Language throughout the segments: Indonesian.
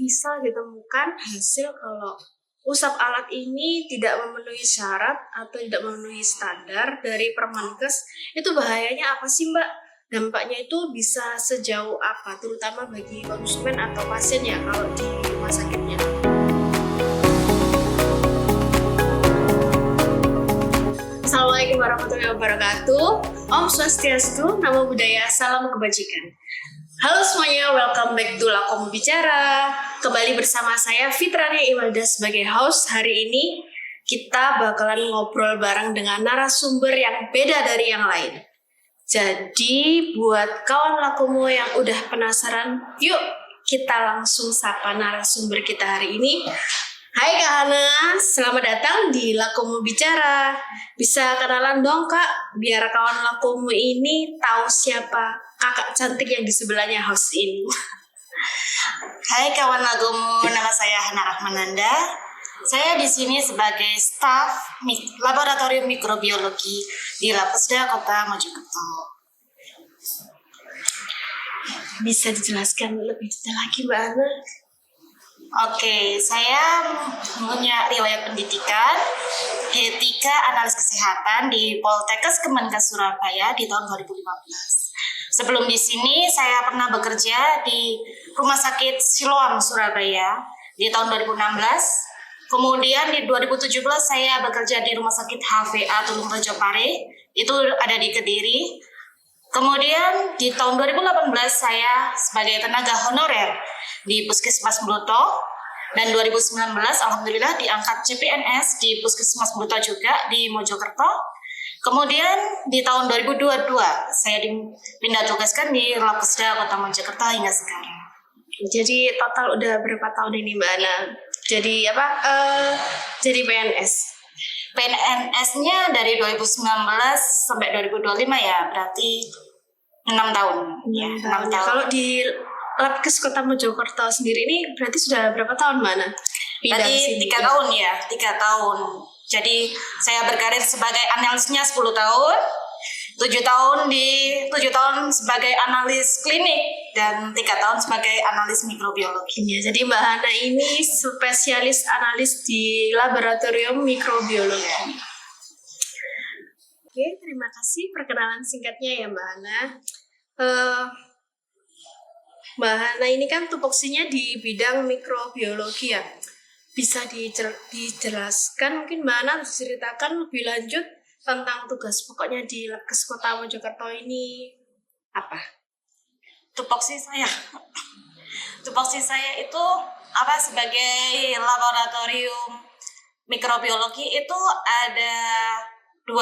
misal ditemukan hasil kalau usap alat ini tidak memenuhi syarat atau tidak memenuhi standar dari Permenkes, itu bahayanya apa sih Mbak? Dampaknya itu bisa sejauh apa, terutama bagi konsumen atau pasien ya kalau di rumah sakitnya? Assalamualaikum warahmatullahi wabarakatuh. Om Swastiastu, Namo Buddhaya, Salam Kebajikan. Halo semuanya, welcome back to Lakom Bicara. Kembali bersama saya Fitrania Imelda sebagai host. Hari ini kita bakalan ngobrol bareng dengan narasumber yang beda dari yang lain. Jadi buat kawan Lakomo yang udah penasaran, yuk kita langsung sapa narasumber kita hari ini. Hai Kak Hana, selamat datang di Lakomo Bicara. Bisa kenalan dong Kak, biar kawan Lakomo ini tahu siapa kakak cantik yang di sebelahnya host ini. Hai kawan Lakomo, nama saya Hana Rahmananda. Saya di sini sebagai staf Laboratorium Mikrobiologi di Lapkesda Kota Mojokerto. Bisa dijelaskan lebih detail lagi Mbak Hana? Oke, saya punya riwayat pendidikan etika analis kesehatan di Poltekkes Kemenkes Surabaya di tahun 2015. Sebelum di sini saya pernah bekerja di Rumah Sakit Siloam Surabaya di tahun 2016. Kemudian di 2017 saya bekerja di Rumah Sakit HVA Tulung Rejo Pare, itu ada di Kediri. Kemudian di tahun 2018 saya sebagai tenaga honorer di Puskesmas Bluto, dan 2019 alhamdulillah diangkat CPNS di Puskesmas Bluto juga di Mojokerto. Kemudian di tahun 2022 saya dipindah tugaskan di Lapkesda Kota Mojokerto hingga sekarang. Jadi total udah berapa tahun ini Mbak Ana? Jadi jadi PNS? PNS-nya dari 2019 sampai 2025 ya, berarti 6 tahun. Ya, 6 tahun. Kalau di Lapkes Kota Mojokerto sendiri ini berarti sudah berapa tahun Mbak Ana? Berarti 3 tahun ya, 3 tahun. Jadi saya berkarir sebagai analisnya 10 tahun, 7 tahun sebagai analis klinik, dan 3 tahun sebagai analis mikrobiologi. Ya, jadi Mbak Hana ini spesialis analis di Laboratorium Mikrobiologi. Ya. Oke, terima kasih perkenalan singkatnya ya Mbak Hana. Mbak Hana ini kan tupoksinya di bidang mikrobiologi ya. Bisa dijelaskan mungkin Mbak Hana harus diceritakan lebih lanjut tentang tugas pokoknya di Lapkes Kota Mojokerto ini apa? Tupoksi saya itu apa, sebagai laboratorium mikrobiologi itu ada 2.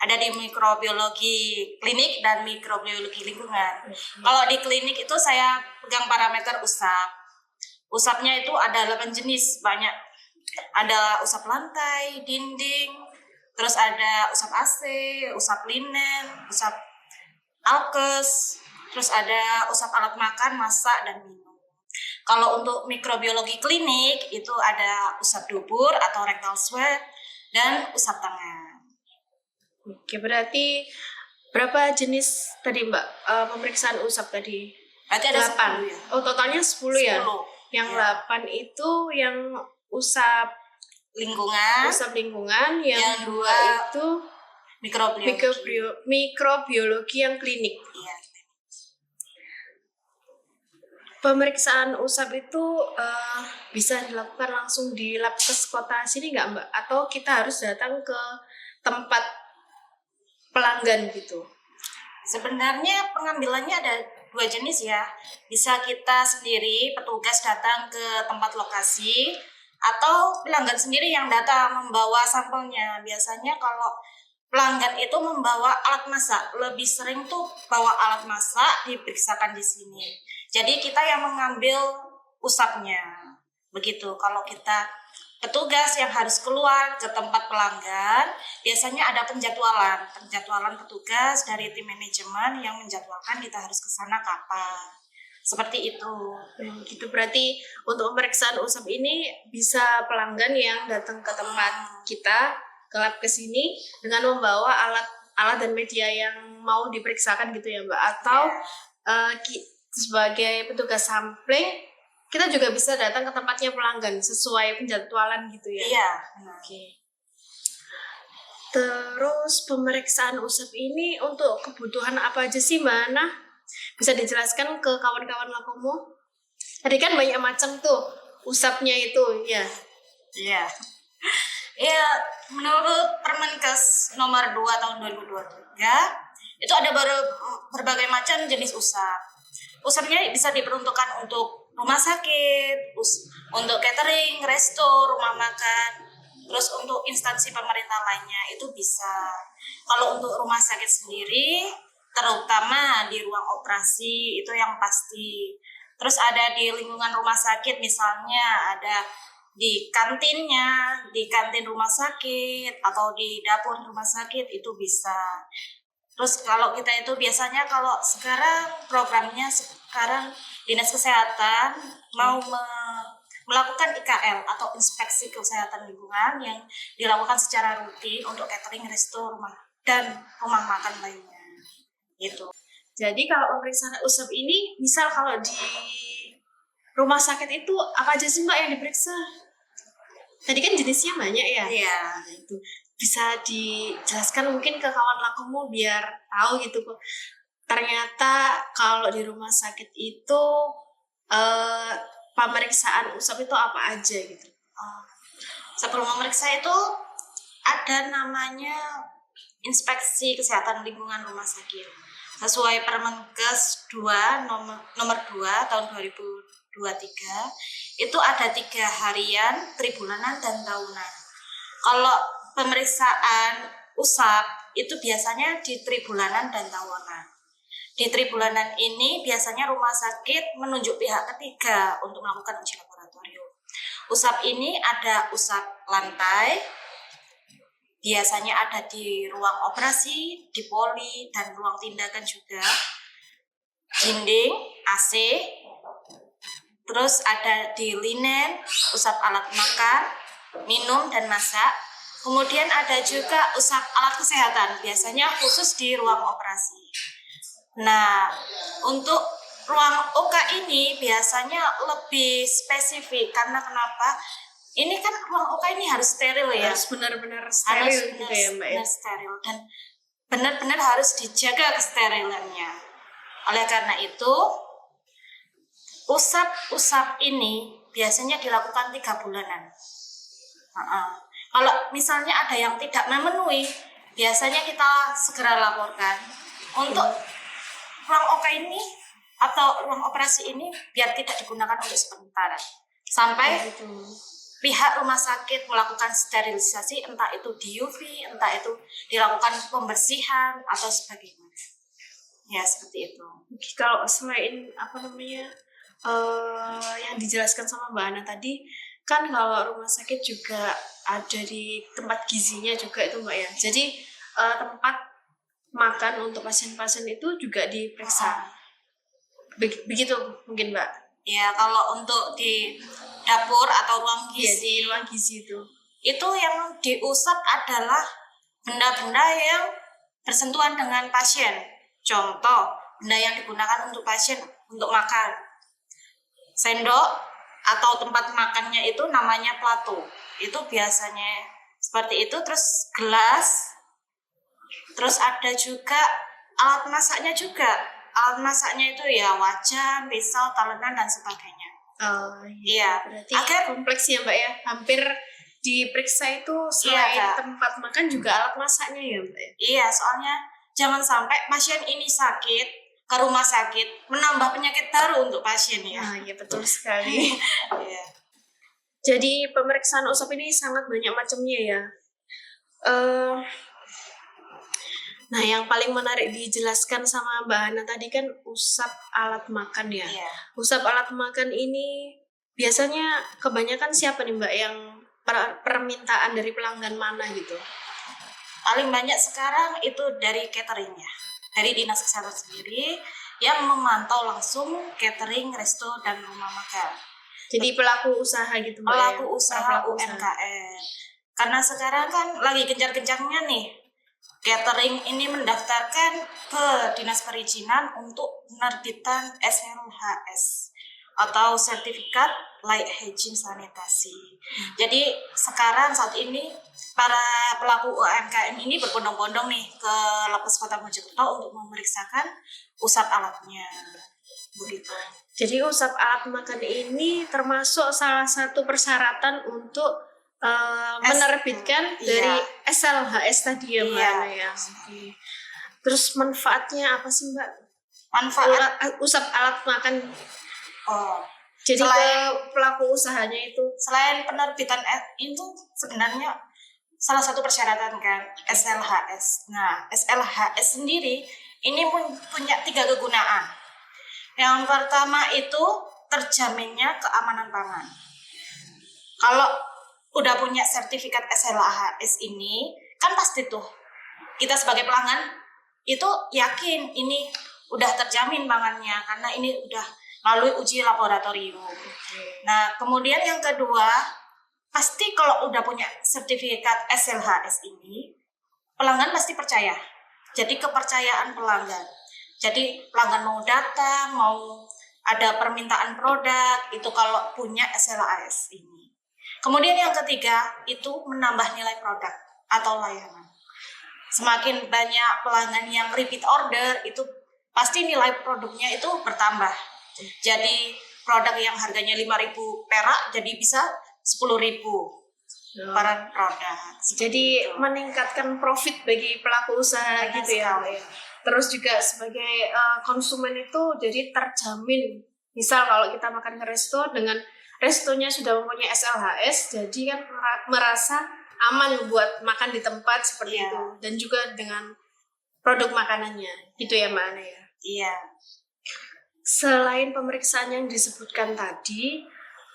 Ada di mikrobiologi klinik dan mikrobiologi lingkungan. Kalau di klinik itu saya pegang parameter usap. Usapnya itu ada 8 jenis, banyak. Ada usap lantai, dinding, terus ada usap AC, usap linen, usap alkes, terus ada usap alat makan, masak, dan minum. Kalau untuk mikrobiologi klinik itu ada usap dubur atau rectal swab dan usap tangan. Oke, berarti berapa jenis tadi Mbak pemeriksaan usap tadi? Berarti ada 8. 10 ya? Oh, totalnya 10 ya? Yang ya. 8 itu yang usap lingkungan, yang 2 itu mikrobiologi yang klinik. Iya. Pemeriksaan usap itu bisa dilakukan langsung di Lapkes kota sini nggak Mbak? Atau kita harus datang ke tempat pelanggan gitu? Sebenarnya pengambilannya ada 2 jenis ya. Bisa kita sendiri, petugas datang ke tempat lokasi, atau pelanggan sendiri yang datang membawa sampelnya. Biasanya kalau pelanggan itu membawa alat masak, lebih sering tuh bawa alat masak diperiksakan di sini. Jadi kita yang mengambil usapnya. Begitu. Kalau kita petugas yang harus keluar ke tempat pelanggan, biasanya ada penjadwalan petugas dari tim manajemen yang menjadwalkan kita harus ke sana kapan. Seperti itu. Gitu, berarti untuk pemeriksaan usap ini bisa pelanggan yang datang ke tempat kita, ke lab ke sini dengan membawa alat dan media yang mau diperiksakan gitu ya Mbak, atau sebagai petugas sampling kita juga bisa datang ke tempatnya pelanggan sesuai penjadwalan gitu ya. Iya. Oke. Terus pemeriksaan usap ini untuk kebutuhan apa aja sih Mbak Ana? Bisa dijelaskan ke kawan-kawan Lakomo? Tadi kan banyak macam tuh usapnya itu ya. Iya. Ya, menurut Permenkes nomor 2 tahun 2023, itu ada berbagai macam jenis usap. Usapnya bisa diperuntukkan untuk rumah sakit, untuk catering, resto, rumah makan, terus untuk instansi pemerintah lainnya itu bisa. Kalau untuk rumah sakit sendiri, terutama di ruang operasi itu yang pasti. Terus ada di lingkungan rumah sakit, misalnya ada di kantinnya, di kantin rumah sakit atau di dapur rumah sakit itu bisa. Terus kalau kita itu biasanya kalau sekarang programnya sekarang Dinas Kesehatan mau melakukan IKL atau inspeksi kesehatan lingkungan yang dilakukan secara rutin untuk catering, resto, rumah dan rumah makan lainnya. Gitu. Jadi kalau pemeriksaan usap ini, misal kalau di rumah sakit itu apa aja sih Mbak yang diperiksa? Tadi kan jenisnya banyak ya. Iya. Itu bisa dijelaskan mungkin ke kawan Lakomo biar tahu gitu kok. Ternyata kalau di rumah sakit itu pemeriksaan usap itu apa aja gitu. Sebelum memeriksa itu ada namanya inspeksi kesehatan lingkungan rumah sakit. Sesuai Permenkes 2 nomor 2 tahun 2023 itu ada 3 harian, tribulanan dan tahunan. Kalau pemeriksaan usap itu biasanya di tribulanan dan tahunan. Di tribulanan ini biasanya rumah sakit menunjuk pihak ketiga untuk melakukan uji laboratorium. Usap ini ada usap lantai, biasanya ada di ruang operasi, di poli, dan ruang tindakan juga. Dinding, AC, terus ada di linen, usap alat makan, minum, dan masak. Kemudian ada juga usap alat kesehatan, biasanya khusus di ruang operasi. Nah, untuk ruang OK ini biasanya lebih spesifik, karena kenapa? Ini kan ruang OK ini harus steril ya. Harus benar-benar steril gitu ya Mbak ya. Steril dan benar-benar harus dijaga kesterilannya. Oleh karena itu, usap ini biasanya dilakukan 3 bulanan. Kalau misalnya ada yang tidak memenuhi, biasanya kita segera laporkan untuk ruang OK ini atau ruang operasi ini biar tidak digunakan untuk sementara sampai pihak rumah sakit melakukan sterilisasi, entah itu di UV, entah itu dilakukan pembersihan atau sebagainya. Ya, seperti itu. Kalau selain yang dijelaskan sama Mbak Ana tadi, kan kalau rumah sakit juga ada di tempat gizinya juga itu Mbak ya. Jadi tempat makan untuk pasien-pasien itu juga diperiksa. Begitu mungkin Mbak. Ya, kalau untuk di dapur atau ruang gizi, di ruang gizi itu yang diusap adalah benda-benda yang bersentuhan dengan pasien. Contoh, benda yang digunakan untuk pasien untuk makan. Sendok atau tempat makannya itu namanya plato. Itu biasanya seperti itu. Terus gelas. Terus ada juga alat masaknya juga. Alat masaknya itu ya wajan, pisau, talenan dan sebagainya. Oh iya. Berarti kompleks ya Mbak ya. Hampir diperiksa itu selain tempat makan juga alat masaknya ya Mbak ya. Iya, soalnya jangan sampai pasien ini sakit ke rumah sakit menambah penyakit baru untuk pasien ya. Nah, iya betul sekali. Iya. Jadi pemeriksaan usap ini sangat banyak macamnya ya. Nah, yang paling menarik dijelaskan sama Mbak Hana tadi kan usap alat makan ya. Iya. Usap alat makan ini biasanya kebanyakan siapa nih Mbak yang permintaan dari pelanggan mana gitu? Paling banyak sekarang itu dari cateringnya, dari Dinas Kesehatan sendiri yang memantau langsung catering, resto, dan rumah makan. Jadi pelaku usaha gitu Mbak. Pelaku usaha UMKM. Karena sekarang kan lagi gencar-gencarnya nih. Catering ini mendaftarkan ke Dinas Perizinan untuk penerbitan SLHS. atau sertifikat layak hygiene sanitasi. Jadi sekarang saat ini para pelaku UMKM ini berbondong-bondong nih ke Lapas Kota Mojokerto untuk memeriksakan usap alatnya. Begitu. Jadi usap alat makan ini termasuk salah satu persyaratan untuk menerbitkan dari SLHS tadi ya Mbak Ana ya. Oke. Terus manfaatnya apa sih Mbak? Manfaat usap alat makan. Jadi selain, ke pelaku usahanya itu. Selain penerbitan itu sebenarnya salah satu persyaratan kan SLHS. Nah, SLHS sendiri ini punya 3 kegunaan. Yang pertama itu terjaminnya keamanan pangan. Kalau udah punya sertifikat SLHS ini, kan pasti tuh kita sebagai pelanggan itu yakin ini udah terjamin pangannya karena ini udah melalui uji laboratorium. Nah, kemudian yang kedua, pasti kalau udah punya sertifikat SLHS ini, pelanggan pasti percaya. Jadi kepercayaan pelanggan. Jadi pelanggan mau datang, mau ada permintaan produk, itu kalau punya SLHS ini. Kemudian yang ketiga, itu menambah nilai produk atau layanan. Semakin banyak pelanggan yang repeat order, itu pasti nilai produknya itu bertambah. Jadi produk yang harganya 5.000 perak jadi bisa 10.000 per produk. Jadi meningkatkan profit bagi pelaku usaha gitu ya. Terus juga sebagai konsumen itu jadi terjamin. Misal kalau kita makan ke resto dengan restonya sudah mempunyai SLHS, jadi kan merasa aman buat makan di tempat seperti itu. Dan juga dengan produk makanannya. Gitu ya Mbak Ana ya. Iya. Selain pemeriksaan yang disebutkan tadi,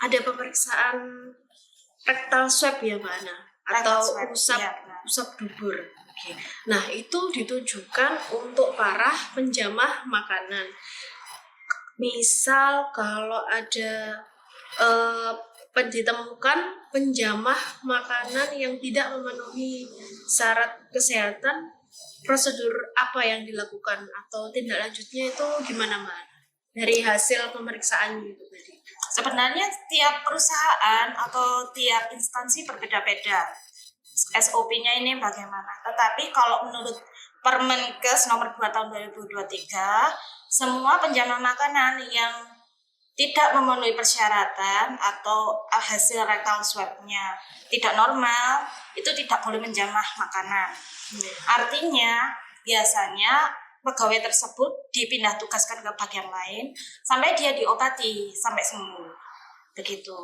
ada pemeriksaan rectal swab ya Mbak Ana, atau usap dubur. Oke. Nah itu ditujukan untuk para penjamah makanan. Misal kalau ada ditemukan penjamah makanan yang tidak memenuhi syarat kesehatan, prosedur apa yang dilakukan atau tindak lanjutnya itu gimana Mbak Ana? Dari hasil pemeriksaan itu tadi. Sebenarnya tiap perusahaan atau tiap instansi berbeda-beda SOP-nya ini bagaimana. Tetapi kalau menurut Permenkes nomor 2 tahun 2023, semua penjamah makanan yang tidak memenuhi persyaratan atau hasil rectal swab-nya tidak normal, itu tidak boleh menjamah makanan. Artinya biasanya pegawai tersebut dipindah tugaskan ke bagian lain sampai dia diobati sampai sembuh. Begitu.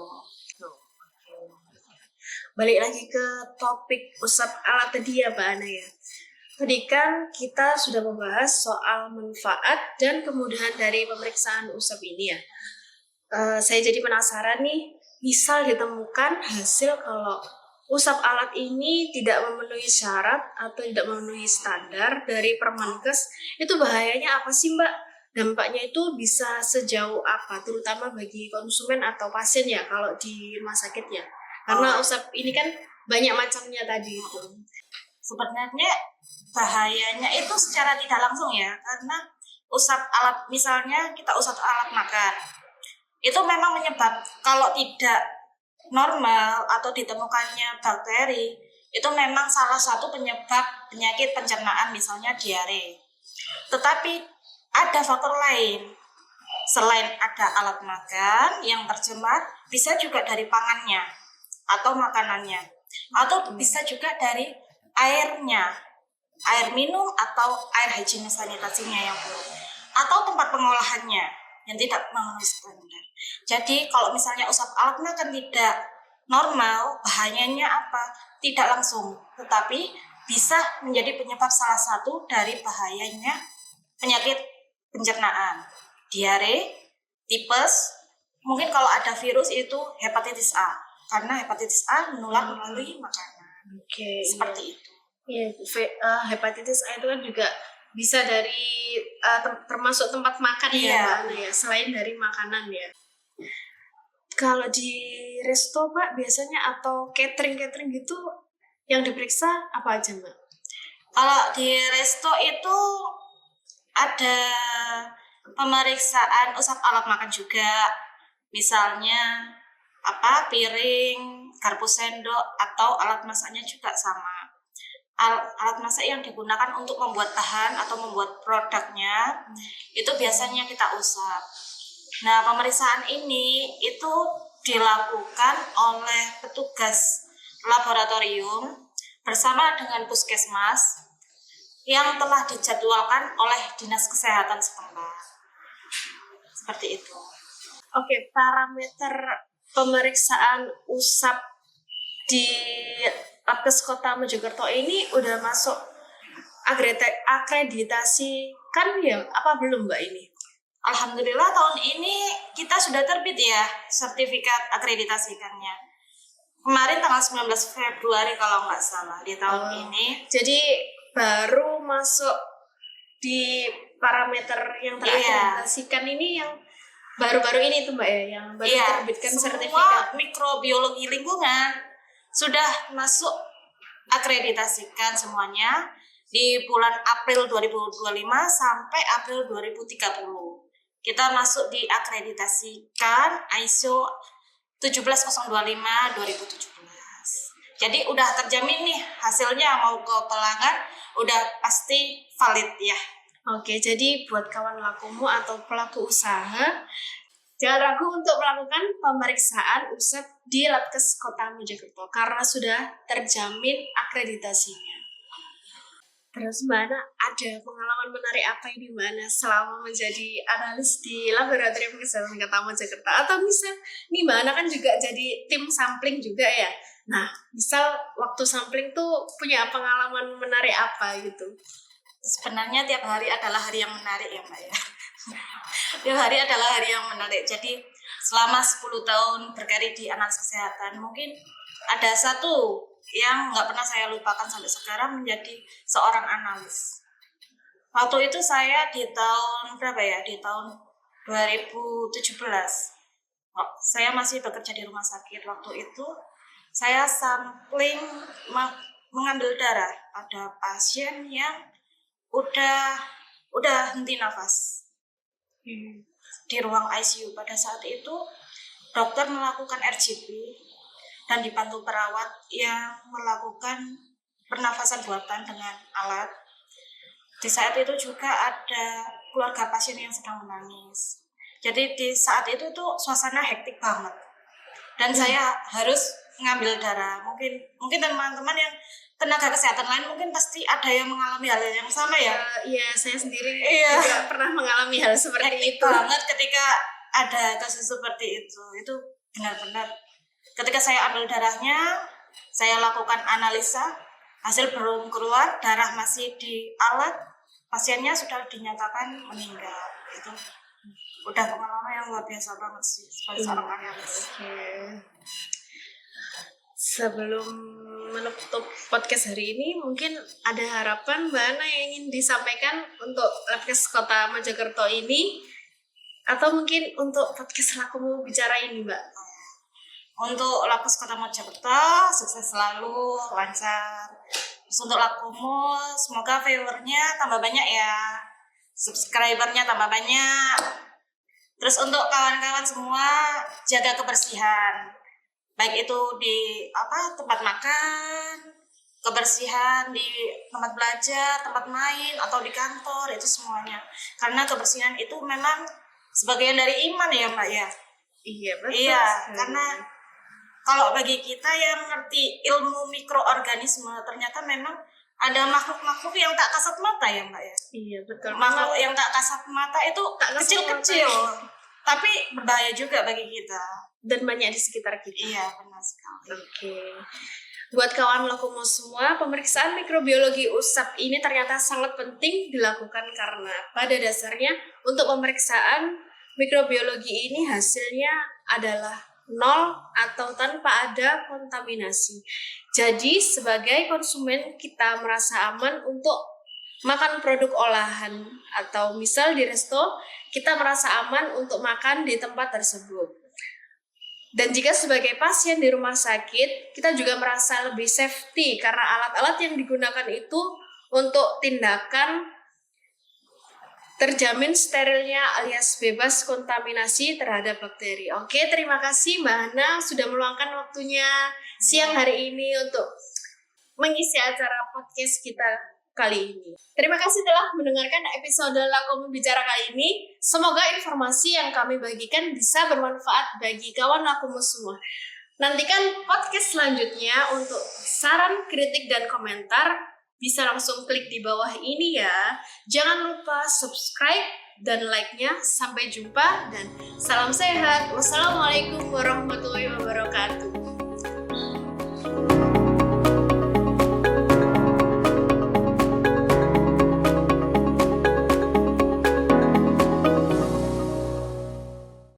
Balik lagi ke topik usap alat tadi ya Mbak Ana ya. Tadi kan kita sudah membahas soal manfaat dan kemudahan dari pemeriksaan usap ini ya. Saya jadi penasaran nih, misal ditemukan hasil kalau usap alat ini tidak memenuhi syarat atau tidak memenuhi standar dari Permenkes, itu bahayanya apa sih Mbak? Dampaknya itu bisa sejauh apa, terutama bagi konsumen atau pasien ya kalau di rumah sakit ya? Karena usap ini kan banyak macamnya tadi itu. Sebenarnya bahayanya itu secara tidak langsung ya, karena usap alat, misalnya kita usap alat makan, itu memang menyebab kalau tidak normal atau ditemukannya bakteri, itu memang salah satu penyebab penyakit pencernaan, misalnya diare. Tetapi ada faktor lain. Selain ada alat makan yang tercemar, bisa juga dari pangannya atau makanannya, atau bisa juga dari airnya, air minum atau air hygiene sanitasinya yang buruk, atau tempat pengolahannya yang tidak memenuhi standar. Jadi kalau misalnya usap alat makan tidak normal, bahayanya apa? Tidak langsung, tetapi bisa menjadi penyebab salah satu dari bahayanya penyakit pencernaan, diare, tipes, mungkin kalau ada virus itu hepatitis A, karena hepatitis A menular melalui makanan. Oke, seperti itu. Iya, hepatitis A itu kan juga bisa dari termasuk tempat makan ya, ya, selain dari makanan ya. Kalau di resto Pak biasanya atau catering gitu yang diperiksa apa aja Mbak? Kalau di resto itu ada pemeriksaan usap alat makan juga, Misalnya piring, garpu sendok, atau alat masaknya juga sama. Alat masak yang digunakan untuk membuat bahan atau membuat produknya itu biasanya kita usap. Nah, pemeriksaan ini itu dilakukan oleh petugas laboratorium bersama dengan puskesmas yang telah dijadwalkan oleh Dinas Kesehatan setempat. Seperti itu. Oke, parameter pemeriksaan usap di Labkes Kota Mojokerto ini udah masuk akreditasi kan ya? Apa belum Mbak ini? Alhamdulillah tahun ini kita sudah terbit ya sertifikat akreditasikannya. Kemarin tanggal 19 Februari kalau nggak salah di tahun ini. Jadi baru masuk di parameter yang terakreditasikan ini yang baru-baru ini tuh Mbak ya, yang baru terbitkan sertifikat. Semua mikrobiologi lingkungan sudah masuk akreditasikan semuanya di bulan April 2025 sampai April 2030. Kita masuk di akreditasikan ISO 17025 2017. Jadi udah terjamin nih hasilnya mau ke pelanggan udah pasti valid ya. Oke, jadi buat kawan lakumu atau pelaku usaha, jangan ragu untuk melakukan pemeriksaan usap di Labkes Kota Mojokerto karena sudah terjamin akreditasinya. Terus Mbak Ana, ada pengalaman menarik apa ini Mbak Ana selama menjadi analis di Laboratorium Kesehatan Kota Mojokerto? Atau misal, nih Mbak Ana kan juga jadi tim sampling juga ya. Nah, misal waktu sampling tuh punya pengalaman menarik apa gitu? Sebenarnya tiap hari adalah hari yang menarik ya Mbak ya. Tiap hari adalah hari yang menarik. Jadi selama 10 tahun berkarir di analis kesehatan, mungkin ada satu yang nggak pernah saya lupakan sampai sekarang menjadi seorang analis. Waktu itu saya di tahun berapa ya? Di tahun 2017. Saya masih bekerja di rumah sakit. Waktu itu saya sampling mengambil darah pada pasien yang udah henti nafas di ruang ICU. Pada saat itu dokter melakukan RGP dan dibantu perawat yang melakukan pernafasan buatan dengan alat. Di saat itu juga ada keluarga pasien yang sedang menangis. Jadi di saat itu tuh suasana hektik banget. Dan saya harus ngambil darah. Mungkin teman-teman yang tenaga kesehatan lain mungkin pasti ada yang mengalami hal yang sama ya. Iya, saya sendiri juga pernah mengalami hal seperti itu. Banget ketika ada kasus seperti itu. Itu benar-benar ketika saya ambil darahnya, saya lakukan analisa, hasil belum keluar, darah masih di alat, pasiennya sudah dinyatakan meninggal. Itu udah pengalaman yang luar biasa banget sih sebagai seorang analis. Sebelum menutup podcast hari ini, mungkin ada harapan Mbak Ana yang ingin disampaikan untuk Labkes Kota Mojokerto ini, atau mungkin untuk podcast Lakumu Bicara ini Mbak? Untuk Labkes Kota Mojokerto, sukses selalu, lancar. Terus untuk Lakumu, semoga viewernya tambah banyak ya, subscribernya tambah banyak. Terus untuk kawan-kawan semua, jaga kebersihan. Baik itu di tempat makan, kebersihan di tempat belajar, tempat main, atau di kantor, itu semuanya. Karena kebersihan itu memang sebagian dari iman ya Mbak ya. Iya betul. Iya, karena kalau bagi kita yang ngerti ilmu mikroorganisme, ternyata memang ada makhluk-makhluk yang tak kasat mata ya Mbak ya. Iya betul. Makhluk yang tak kasat mata itu kecil-kecil, tapi berbahaya juga bagi kita. Dan banyak di sekitar kita. Iya, benar sekali. Oke. Buat kawan Lakumu semua, pemeriksaan mikrobiologi usap ini ternyata sangat penting dilakukan karena pada dasarnya untuk pemeriksaan mikrobiologi ini hasilnya adalah 0 atau tanpa ada kontaminasi. Jadi sebagai konsumen kita merasa aman untuk makan produk olahan, atau misal di resto kita merasa aman untuk makan di tempat tersebut. Dan jika sebagai pasien di rumah sakit, kita juga merasa lebih safety karena alat-alat yang digunakan itu untuk tindakan terjamin sterilnya alias bebas kontaminasi terhadap bakteri. Oke, terima kasih Mbak Hana sudah meluangkan waktunya siang hari ini untuk mengisi acara podcast kita kali ini. Terima kasih telah mendengarkan episode Lakomu Bicara kali ini. Semoga informasi yang kami bagikan bisa bermanfaat bagi kawan Lakomu semua. Nantikan podcast selanjutnya untuk saran, kritik, dan komentar. Bisa langsung klik di bawah ini ya. Jangan lupa subscribe dan like-nya. Sampai jumpa dan salam sehat. Wassalamualaikum warahmatullahi wabarakatuh.